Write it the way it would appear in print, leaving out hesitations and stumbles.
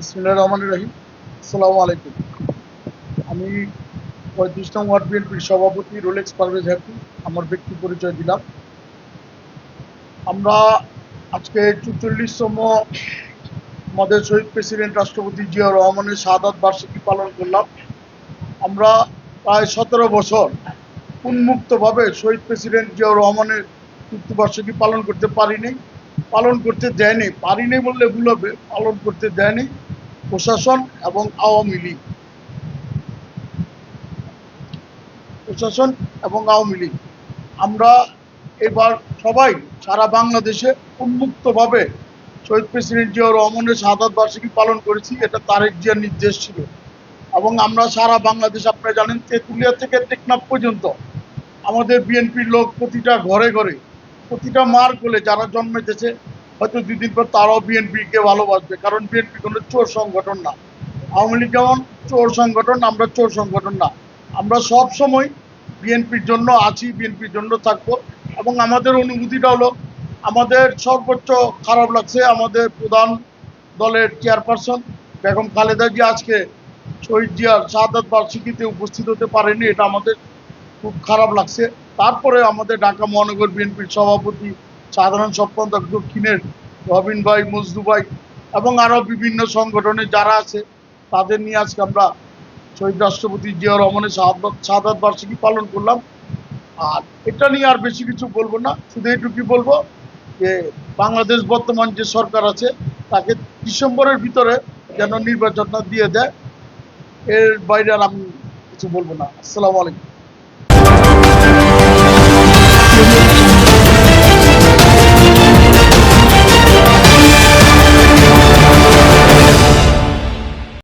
বিসমিল্লাহির রহমানির রহিম। আসসালামু আলাইকুম। আমি ৩৫ নং ওয়ার্ড বিএনপির সভাপতি রোলেক্স পারভেজ হ্যাপি। আমার ব্যক্তি পরিচয় দিলাম। আমরা আজকে ৪৪তম আমাদের শহীদ প্রেসিডেন্ট রাষ্ট্রপতি জিয়াউর রহমানের শাহাদাত বার্ষিকী পালন করলাম। আমরা প্রায় ১৭ বছর উন্মুক্তভাবে শহীদ প্রেসিডেন্ট জিয়াউর রহমানের মৃত্যুবার্ষিকী পালন করতে পারিনি, পালন করতে দেয়নি, পারিনি বললে ভুল হবে, পালন করতে দেয়নি প্রশাসন এবং আওয়ামী লীগ। আমরা এবার সবাই সারা বাংলাদেশে উন্মুক্তভাবে শহীদ প্রেসিডেন্ট জিয়াউর রহমানের শাহাদাত বার্ষিকী পালন করেছি। এটা তারেক জিয়ার নির্দেশ ছিল এবং আমরা সারা বাংলাদেশ, আপনারা জানেন, তেঁতুলিয়া থেকে টেকনাফ পর্যন্ত আমাদের বিএনপির লোক প্রতিটা ঘরে ঘরে, প্রতিটা মার কোলে যারা জন্মেছে, হয়তো ২ দিন পর তারাও বিএনপিকে ভালোবাসবে, কারণ বিএনপি কোনো চোর সংগঠন না। আওয়ামী লীগ যেমন চোর সংগঠন, আমরা চোর সংগঠন না। আমরা সব সময় বিএনপির জন্য আছি, বিএনপির জন্য থাকবো। এবং আমাদের অনুভূতিটা হলো, আমাদের সর্বোচ্চ খারাপ লাগছে আমাদের প্রধান দলের চেয়ারপারসন বেগম খালেদা জিয়া আজকে শহীদ জিয়ার শাহাদাত বার্ষিকীতে উপস্থিত হতে পারেনি। এটা আমাদের খুব খারাপ লাগছে। তারপরে আমাদের ঢাকা মহানগর বিএনপির সভাপতি, সাধারণ সম্পাদক দক্ষিণের রবিন ভাই, মজদু ভাই এবং আরও বিভিন্ন সংগঠনে যারা আছে, তাদের নিয়ে আজকে আমরা শহীদ রাষ্ট্রপতি জিয়াউর রহমানের শাহাদাত বার্ষিকী পালন করলাম। আর এটা নিয়ে আর বেশি কিছু বলবো না, শুধু এইটুকুই বলবো যে বাংলাদেশ বর্তমান যে সরকার আছে তাকে ডিসেম্বরের ভিতরে যেন নির্বাচনটা দিয়ে দেয়। এর বাইরে আর আমি কিছু বলবো না। আসসালামু আলাইকুম।